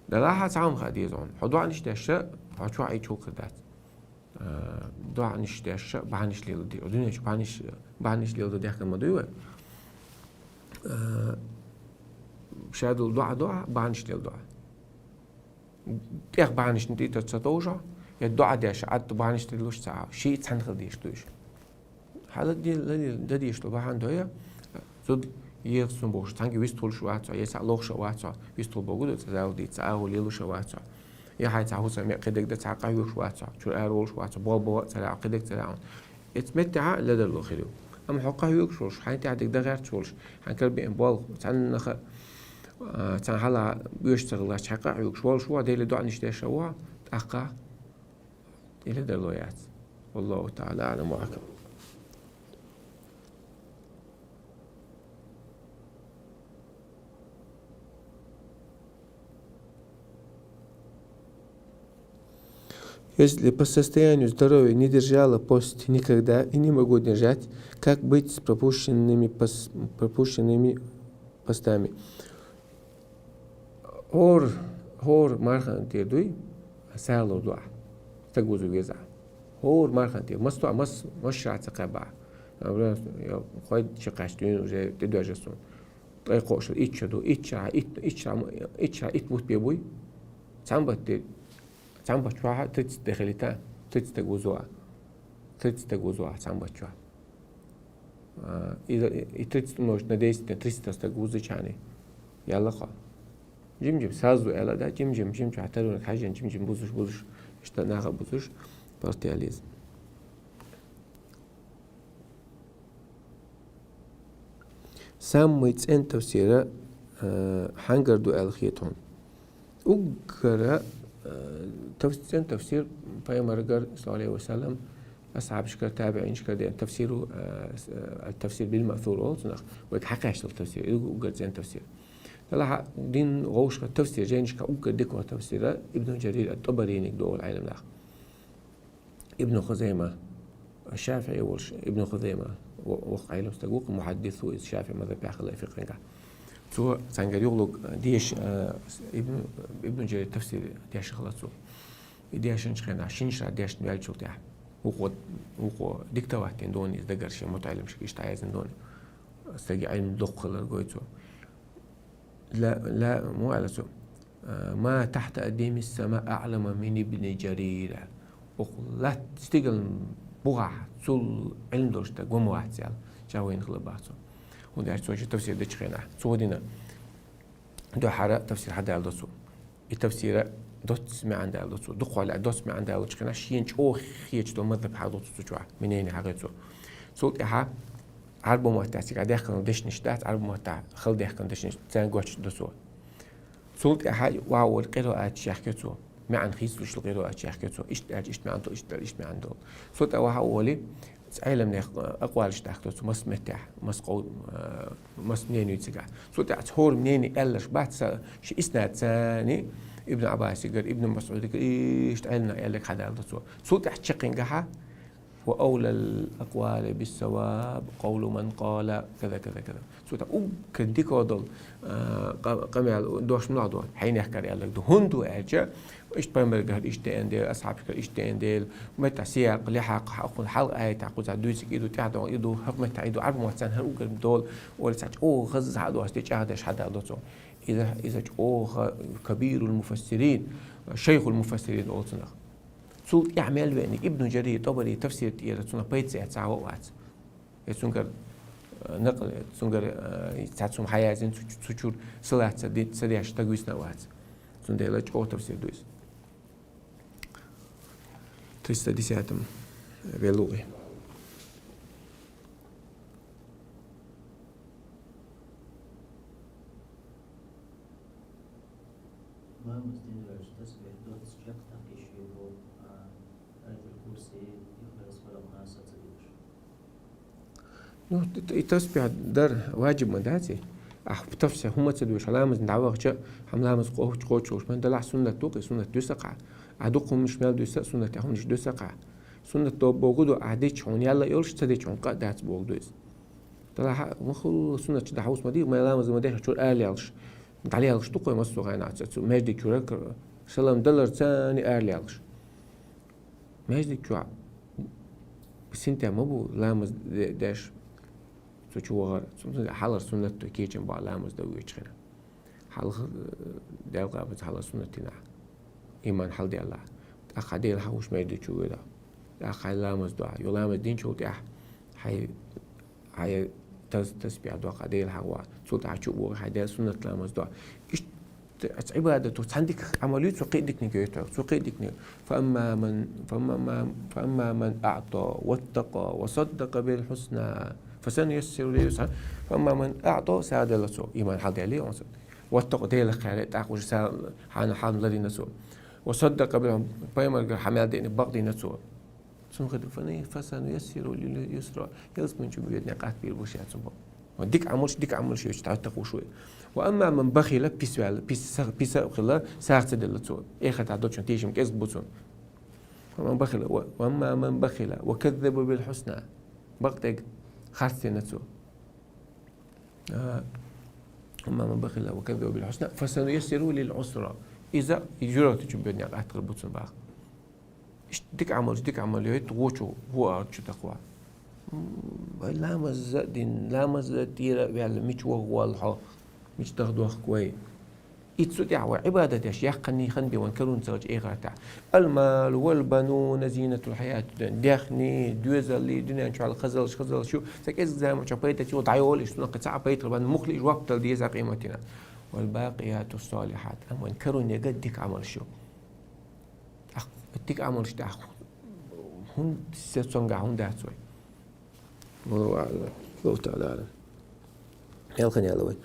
دلاحة عام خديزون حدوع نشتى الشاء حدوع أي شو كدات دعاء نشتى الشاء بعنش ليل دي ودنيش بعنش ليل دي حكم مدوي شادو دعاء بعنش ليل دعاء تيخ بعنش نتي تتصوجع الدعاء ديش عد بعنش تلوش ساعة شيء تنخل ديش دوش حالة دي ديش لو بحن دويا زود يرسم بوش تانجي ويستول شواتسا يسع لوخ شواتسا ويستول بوغودو تزاو دي تساو ليلو شواتسا يا حي تاهو سمي قدك دا تعقايو شواتسا شو ارول شواتسا بول تلاع قدك تلاعون اتمتع لدى لو خيرو أما حقه يكشوش حين تعدك ده غير تشولش حين كربي إنبال تعن نخ تعن هلا بيشتغل حقه يكشوال شو ده اللي دعنا نشتري شوا أقع إلى دلويات والله تعالى أعلم وأحكم. Если по состоянию здоровья не держала пост никогда и не могу держать, как быть с пропущенными постами? هور مرخان تيردوي سالو دعاء تجوز ويزع هور مرخان تير مش رات قبع خايد شقاشتين وجا تدو جسون طيقوش إتشدو إتشا إتبوت بيبوي تعم بتشوها تدخلتها تجوزها تعم بتشوها إذا تمنوش نديس تجوز يعني يلا قا جيم سازو يلا ده جيم حتى حاجة جيم بوزش اشتناها بوزش بارتياليزم ساميت أنت وسيرة حنجر دو الخيتون وقرأ تفسير بيامرجر صلى الله عليه وسلم أصحاب شكر تابعين شكر دين تفسيره التفسير بالمأثور ويك حقاش التفسير يقول زين تفسير لا دين غوش التفسير جين شكا أوجد ديكو تفسير ابن جرير الطبري نقدو العالم له ابن خزيمة الشافعي ابن خزيمة وقع له استجوق محدث الشافعي ماذا بيأخذ الفقه تو سانجر يغلق ديش ابن جرير التفسير ديش خلاصو ديش نشخنا شنشرا ديش نبيل شو تاع هو ديكتا واحد دوني إذا قرر شيء متعلم شيء عايزين دوني استجي علم دق للجويتو لا مو على سو ما تحت أديم السماء أعلم من ابن جرير ولا تستيقل بوع سول علم دوشتا قوم واحد سال جاوين خلب بعضه وده شو تفسير ده شخينا سودينا دو حرا تفسير حدا على دسو التفسير دوت سمع عند على دسو دق على دوت سمع عند على شخينا شين أو خيج دو مذهب حدا دسو جوا منين حاجته صوت إحا عرب موتاس قاعد يحكي دش نشتات عرب موتاس خل يحكي دش نشتات زانقوش دسو صوت إحا واو القراءات يحكيته ما عن خيس وش القراءات يحكيته إيش ما عنده إيش ما عنده صوت أوها أولي علم نه أقوالش تحكيته مس متاح مس قول مس منين يتسقع صوت أتهور منين ألش بعد شيء إسناد ثاني ابن عباس يقول ابن مسعود يقول إيش علمنا قال لك هذا صوت أحتشقين جحا وأولى الأقوال بالصواب قول من قال كذا كذا كذا صوت كديك وضل قمع دوش من عدوان حين يحكي قال لك ده هندو أجا إيش بيمرق هاد إيش تأندل أصحاب كل إيش تأندل متى سياق لحق حق حلقة آية تعقد على دوسك إيدو تعدو إيدو حق متى إيدو عرب موتسان هروق دول ولا ساعة غز هذا استيج هذاش حدا دوتو إذا كبير المفسرين شيخ المفسرين أوتنا صوت يعمل بأن ابن جرير طبري تفسير تيرة سنة بيت ساعة وقت يسونجر نقل سونجر ساعة حياة زين سوتشور صلاة سديش تجويسنا وقت سونده لج أو تفسير دويس تريستا دي ساعتم بيلوغي التسبيح در واجب مداتي بتفسح هم تدوش علامة ندعوه شيء حملامز قوش وش من دلع سنة توقي سنة دوسقع عدوكم مش مال دوسق سنة تهم مش دوسقع سنة تو بوجودو عديش هون يلا يقولش تديش هون قدات بوجودوس طلع مخل سنة تدعوس مدي ما لامز مديح شو آليالش عليالش توقي مصو غانا مجدي كورك سلام دولار ثاني آليالش مجدي كوا بس انت ما بو لامز داش سوچو غار حال سنة كيجن بعلامز دوي يشخنا حال دلقا بس حال سنتنا إيمان حال دي الله أخدي الحوش ما يدي شو ده أخي لامز دعاء يلامز دين شو تأح هاي تسبيح دعاء خدي الحوا صوت عشوب هاي سنة لامز دعاء إيش عبادته عندك عملية سقيدك نجيته سقيدك فأما من أعطى واتقى وصدق بالحسنى فسنيسر لليسرى فأما من أعطى سعد له إيمان حد عليه ونصد واتقى ديل خير تأخذ سال حان حان الذي نسوا وصدق بهم بيمر حمل دين بقدي نسوا ثم قد فسنيسر لليسرى يلس من شو بيدنا قات بيربوشات سبب وديك عمل شيء تعتقوا شوي وأما من بخيل بيس خلا ساعة دلتو إيه خد شون تيجي مكيس بوتون وأما من بخيل وكذب بالحسنى بقتك خاصة نتو أما من بخيل وكذب بالحسنى فسنيسره للعسرى إذا يجرى تجيبني على أتقل بوتون باخ ديك عمل يهت غوشو هو أرجو تقوى لا مزدين لا مزدير يعني مش وهو الحا مش تاخدوا كوي يتسوتي عوا عبادة يا شيخ خني خنبي وانكرون زوج إيه غاتا المال والبنون زينة الحياة داخني دوزل لي دنيا نشوف على خزل شو سكيز زي ما شبيت شو ضعيول إيش نقطع بيت ربنا مخلي وقت الديزا قيمتنا والباقيات الصالحات أما انكرون يقدك عمل شو أديك عمل شو تأخذ هون سيتسونجا هون ده سوي والله أعلم الله تعالى أعلم يلا خليني يلا وين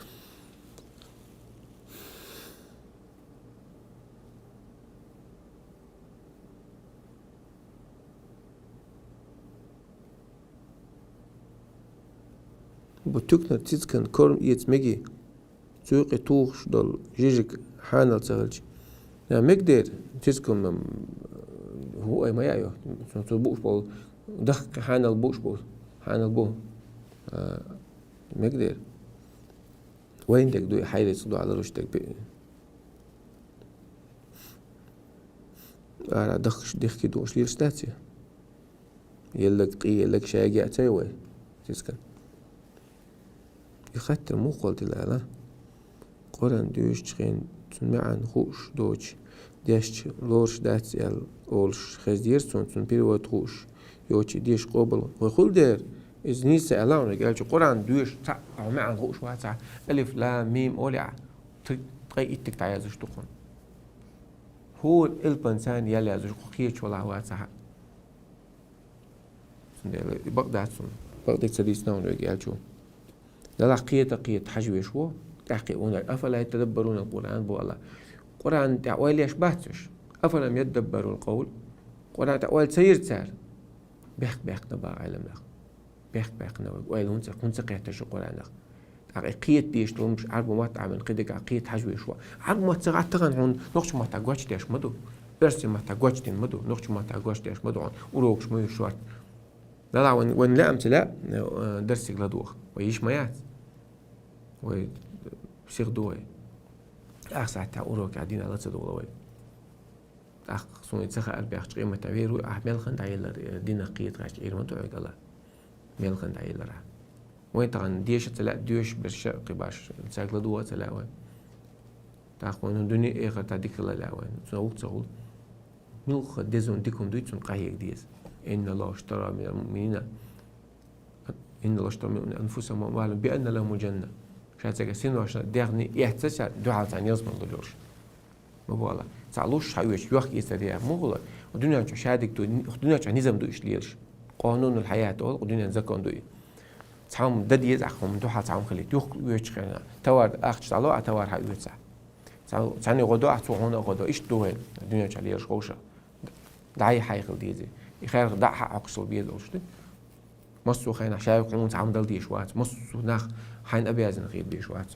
بتوكنا تيزكن كورم يتمجي سوقي توخش دول جيجك حانل سهلش يا مقدر تيزكن هو أي ما يعيو بوش بول دخل حانل بوش بول حانل بو مقدر وين دك دو حيرة صدو على رشتك بي على دخش دخ كدوش ليش ناتي يلك قي يلك شاقع تيوي تسكن يختر مو قلت لا قرن دوش تخين تنمعن خوش دوش ديش لورش داتس يال أولش خزير سون بيروت خوش يوتش ديش قبل وخل دير إز نيس ألاون رجال قرن دوش تع أو معن خوش واتع ألف لا ميم أولع تقي إتك تعيزش تكون هو الإنسان يلي يزوج خيش ولا واتع بقدر بقدر تديس نون رجال شو لا قية حجوي شو تحقيقون أفلا يتدبرون القرآن بولا قرآن تعويل يشبهتش أفلم يتدبروا القول قرآن تعويل سير تسار بيخ نبا علم لك بيخ نبا ويل هنس قيتش القرآن لك قية ديش تلومش عرب ما تعمل قدك قية حجوي شو عرب ما تسرع تغن هون نقش ما تقوش ديش مدو برسي ما تقوش دين مدو نقش ما تقوش ديش مدو عن وروكش ما يشوات لا وين لا أمثلة درسي لدوخ ويش ميات وشيخ دوي أخ ساعتها أوروك عدين على تصدق أخ سوني تسخ أربع قيمة تعبير أحمل خند عيل دين قيد غاش عير وانتو عيد الله ميل خند عيل راه وين طبعا ديش تلا ديش برشا قباش تساق لدوا تلا وين تاخون الدنيا إيه تعديك الله لا وين تقول ملخ ديزون ديكم دويتون قايق ديز إن الله اشترى من المؤمنين أنفسهم وأموالهم بأن لهم الجنة شاتك سين واش دغني يحتسع دعاء عن يزمن دلورش ما بولا تعلوش حيوش يوخ يستديع مغلا الدنيا شادك تو الدنيا نظام دو إشليرش قانون الحياة أول الدنيا زكون دوي تعم ددي يزعهم دو تعم خليت يوخ يوشخنا توار أخش تعلو توار حيوش تعم غدو أحتو هنا غدو إيش دوه الدنيا شليرش خوشة دعي حي خل ديزي يخير دع حقصل بيد أوشتي مصو خينا شايف قوم تعم دل ديش وات مصو ناخ حين أبي أزن غير ديش وات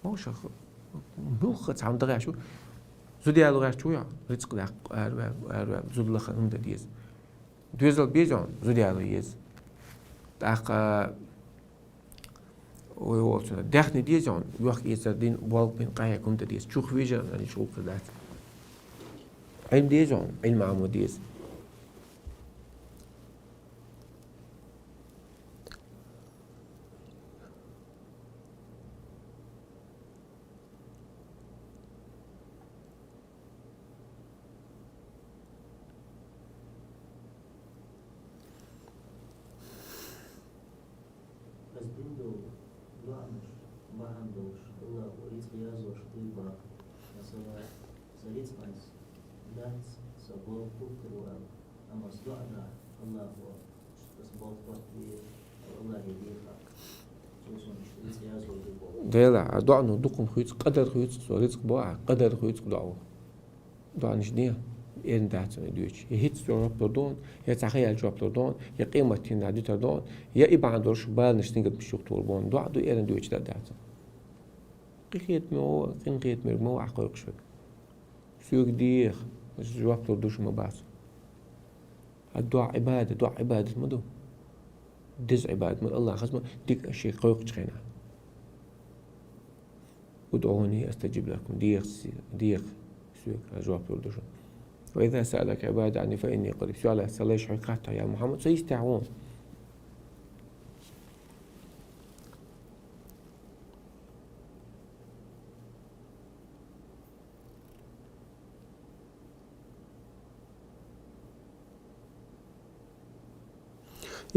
موش ملخ تعم دغيا شو زودي على غير شو يا رزق ده زود لخ هم ديز دوزل بيجون زودي على يز داق ويوصل دخني ديجون يوخ يسردين بالق بين قاية كم ديز شو خويجة يعني شو كذا علم ديجون علم عمود ديز ديلا دعنا دكم خيط قدر خيط رزق بوا قدر خيط دعوة دعنا شديه إن دعت ديوش يهيت جواب لدون يتخيل جواب لدون يقيمة تين عديت لدون يا إبا عندوش بال نشتنقل بشوق توربون دعوا دو إيرن ديوش دعت قيت مو قيت مو عقوق شوك سوق ديخ جواب لدوش ما باس الدعاء عبادة دعاء عبادة مدو دز عبادة من الله خصم ديك شيء قوق تخينا ادعوني استجب لكم ديخ سوق جواب لدوش وإذا سألك عبادي عني فإني قريب سؤال سلاش حقيقتها يا محمد سيستعون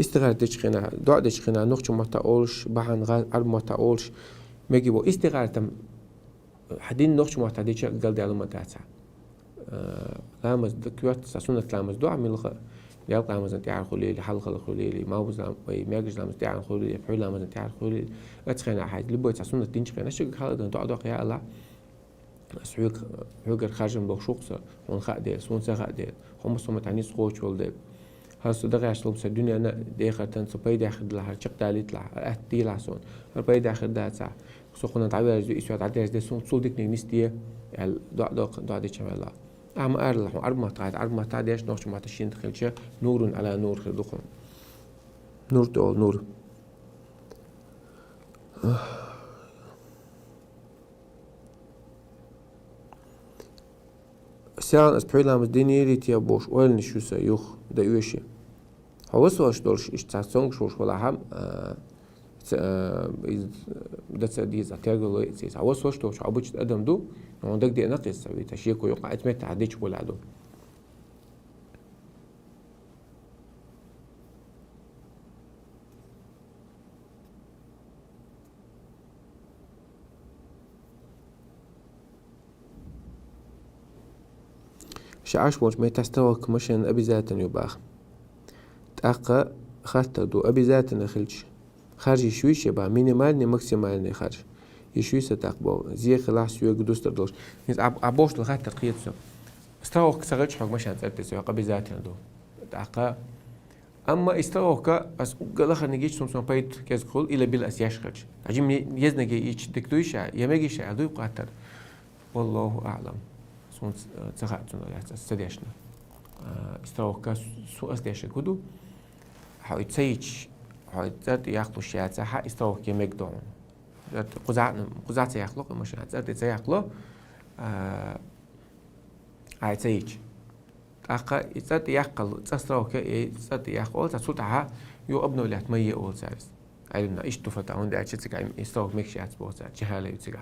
استغار دشخنا دعاء دشخنا نقش ما تقولش بحن عرب ما تقولش مجيبو استغار تم حدين نقش ما تعديش قال دي على ما تعسى لامز دكوات ساسونة لامز دعاء من الخ يبقى لامز انت عارف خليلي حلقة الخليلي ما بوز لام ماجش لامز انت عارف خليلي فعل لامز انت عارف خليلي اتخنا حاجة لبوت ساسونة تنشخنا شو خالد دعاء يا الله سويك حجر خارج من بخشوقسة ونخاء ديل سون سخاء ديل هم صمت عني سقوش والديل هاسو دغه اشلوب سه دنیا نه دغه تن سپای داخل لها چق دالي طلع اتي لاسون سپای داخل دا سا سو خنا تعبير جو اسوات عدي دي سون صول ديك نيستي ال دو دي چملا ام ارل عرب ما تعديش نوش ما تشين دخلش نور على نور خدخون نور تو نور سيان اس بريلامز دينيري تيا بوش وين شوسا يوخ دا يوشي حوسوش دولش اشتاسونج شوش ولا هم دتس ديز اتاغلو يتس حوسوش دوش عبوش ادم دو عندك دي نقص بتشيكو يقع اتمت عديش ولا دو شعاش وش ما تستوى كمشان أبي ذاتن يباخ تأقى خاطر دو أبي ذاتن خلش خارج شويش يبا مينيمالني ماكسيمالني خارج يشوي ستاقبو زي خلاص يو قدوس تردوش نيز عبوش لخاطر قيتسو استوى كسرج حق مشان تأتسو أبي ذاتن دو تأقى أما استوى كا أس قلخ نجيش سمسم بيت كاز كل إلى بلا أسياش خرج عجيم يزنجي يش دكتويش يمجيش عدو قاتر والله أعلم تسخات استديشنا استوى سو استديش كودو حاول تسيج حاول تزات ياخلو الشيء تسحى استوى كيميك دون قزعت ياخلو مش تزات تسياخلو هاي تسيج أقا تزات ياخلو تستوى كي تزات ياخلو تسوتها يو ابنو اللي هتمية أول سارس علمنا إيش تفتا عند أشياء تسقى استوى ميكشي أتبوسا جهالة يتسقى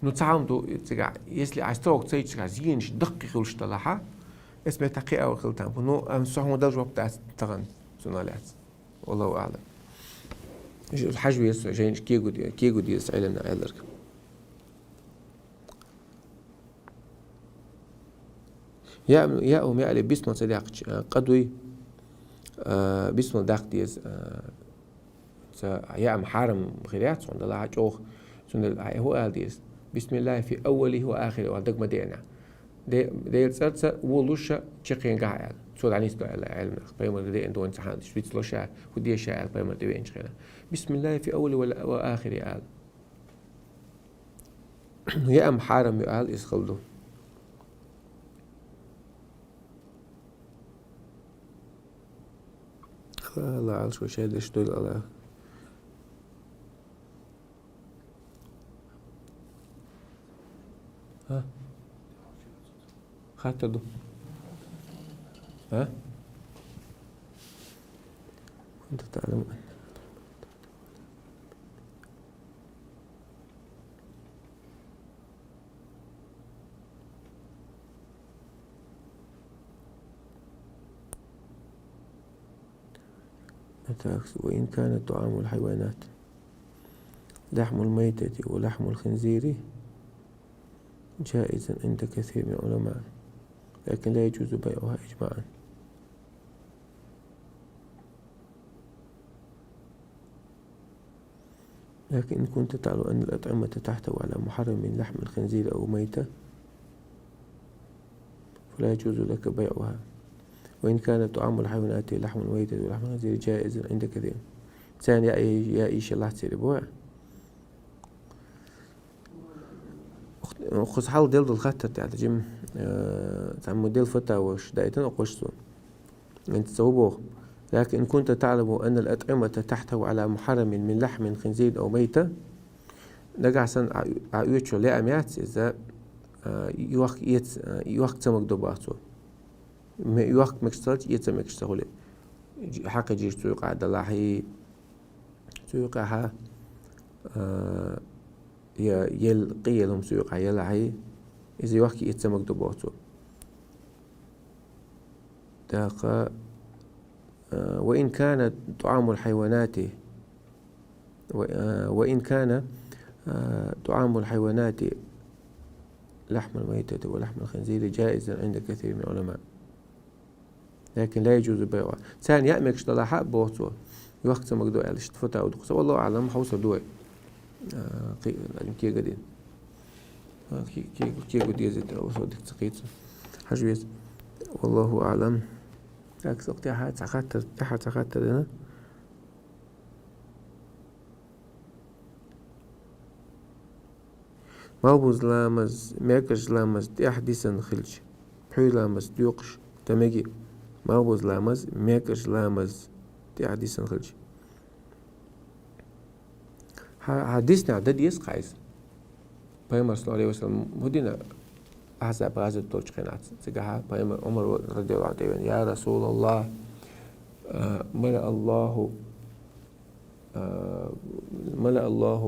نتعامدو تسقى يسلي عستوك تسيج تسقى زينش دقيق وش طلعها اسمه تقيئة وخلطان بنو أمسوح مدرج وقت تغن سنالات والله أعلم الحجو يسوع جاينش كيقو دي يسعيلنا عيلرك يا أم يعلي بيسمو صديق قدوي بيسمو داق ديز يا أم حارم غيرات صند الله عجوخ صند هو قال ديز بسم الله في أوله وآخره وعندك مدينة ده يتصل ولوشة تشقين قاعد سود عنيس علم بيمر ده إندو إنسان شويت لوشة ودي شاعر بيمر ده بينش خيره بسم الله في أوله وآخره قال يا أم حارم قال يسخلده الله على شو شيء ليش دول الله ها خاطر دو ها كنت تعلم وإن كان طعام الحيوانات لحم الميتة ولحم الخنزير جائزا عند كثير من العلماء لكن لا يجوز بيعها إجماعا لكن إن كنت تعلم أن الأطعمة تحتوي على محرم من لحم الخنزير أو ميتة فلا يجوز لك بيعها وإن كان طعام الحيوانات لحم الميتة ولحم الخنزير جائزا عند كثير ثاني يا إيش الله تسير بوع خص حال ديل الخطة تاعت جيم تاع موديل فتاوش دايتن أقشتو أنت تصوبوه لكن إن كنت تعلم أن الأطعمة تحتوي على محرم من لحم خنزير أو ميتة نجع سن عيوتشو لا أميات إذا يوقت سمك دباتو يوقت مكسترج يتسمك اشتغلي حق جيش توقع عبد الله توقعها يلقي لهم سوق يلعي إذا يوحكي يتسمك دبوتو داقة وإن كان طعام الحيوانات وإن كان طعام الحيوانات لحم الميتة ولحم الخنزير جائزا عند كثير من العلماء لكن لا يجوز بيعها ثاني يأمك اشتلاحات بوتو يوحك سمك دوئي على اشتفتا أو دقصة والله أعلم حوصل دوئي كي قدين كي قد يزيد أو صدق تقيت حجويز والله أعلم لكن سقطي حاجة تخاطر هنا موبوز لامز ميكش لامز دي أحديثا خلش بحي لامز ديوقش تمجي موبوز لامز ميكش لامز دي أحديثا خلش حديثنا عدد يسقعيز Peygamber sallallahu aleyhi ve sellem Medine ahzab gazet torch qinat sigaha Peygamber Umar radıyallahu anh diyor ya Resulallah ملأ الله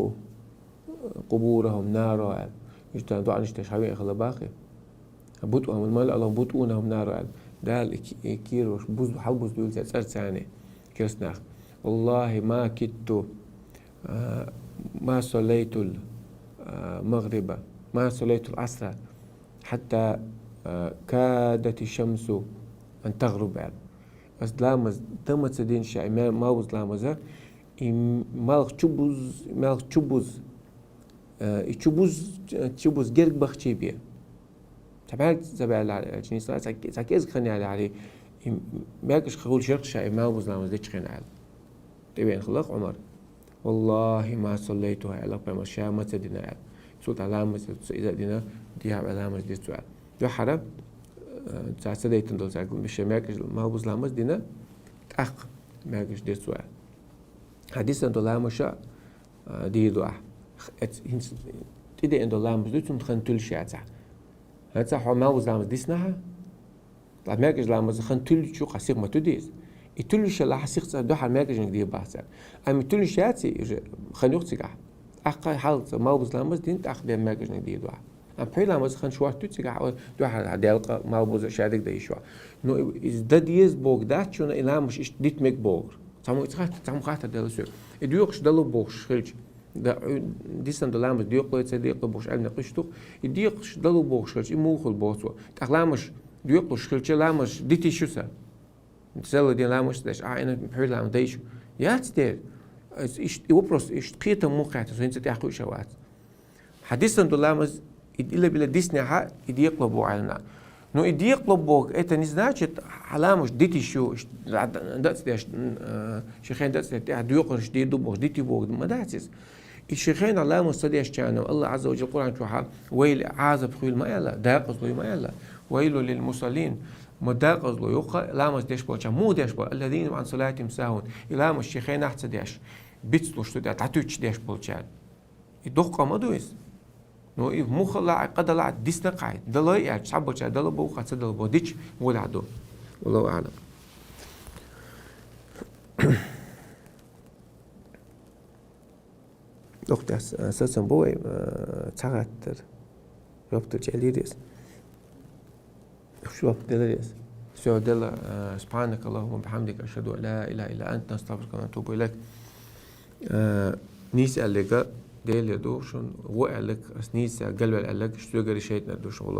قبورهم نارا يجتمع دعاء نشتاش حبيبي أخلا باقي بطئهم الملأ الله بطئونهم نارا دال كير وش بوز حلبوز دول تسأل ثاني كرسناخ والله ما كدت ما صليت المغرب ما صليت العصر حتى كادت الشمس أن تغرب بس لامز تمت سدين شيء ما وز لامزه مالك تشبوز جرق بخشي بيه تبعك زبالة على جنسات ساكيز خني عليه ماكش خقول شرق شيء ما وز لامز ليش خني على تبين خلق عمر والله ما صليتها على بما شاء ما تدينا على صوت علامة إذا دينا ديها علامة دي سؤال دو حرب ساعات تندل ساعات مش ماكش ما وز لامز دينا أخ ماكش دي سؤال حديثا دولا مشا دي دوا تدي ان دولا مش دوتم خنتل شاتا هتا حو ما وزلامز ديسنها طلع ماكش لامز خنتل شو قصير ما تديس يتل شلا حسيق دو حال ماكش دي بحث ام تل شاتي خنوقتك اقا حالت ما وزلامز دين تاخد ماكش دي دوا ام بيلا مز خن شو تتك دو حال دالق ما وز شادك دي شو نو از دديز بوغ دات شو الا مش ديت ميك بوغ تعمو خاطر دلسو يديوقش دلو بوش خلج ديسن دلامز ديوق ليت ديوق بوش علنا قشتو يديوقش دلو بوش خلج يموخل بوسو تقلامش ديوقش خلج لامش ديتي شوسا تسال دي لامش داش انا بحول لام دايش يا تدير ايش يوبروس ايش قيته موقعته انت تاخذ شوات حديثن دلامز الا بلا ديسنها يديق بو علنا نو يديق لبوك إتا نزناش علامش ديتي شو داتس داش شيخين داتس ديوقش دي دبوش ديتي بوك ما داتس الشيخين علامة صديش كانوا الله عز وجل القرآن شوحا ويل عازب خويل ما يلا داقز له ما يلا ويل للمصلين ما داقز له يقى لامس داش بوچا مو داش بو الذين عن صلاتهم ساهون لامس الشيخين احت داش بيتلو شتو دات عتوش داش بوچا يدوق ما دويس نو إيه مخلع قد لا ديسنا قاعد دلا يعني صعب وجه دلا بو خاصة دلا بوديش ولا عدو والله أعلم وقت أساسا بوي تعرض ربط الجليريس شو ربط الجليريس شو دلا سبحانك اللهم وبحمدك أشهد أن لا إله إلا أنت نستغفرك ونتوب إليك نيس ألقى ديل يدوشون وقع لك أسنيس قلب الألق شتوقع لشيء ندوش والله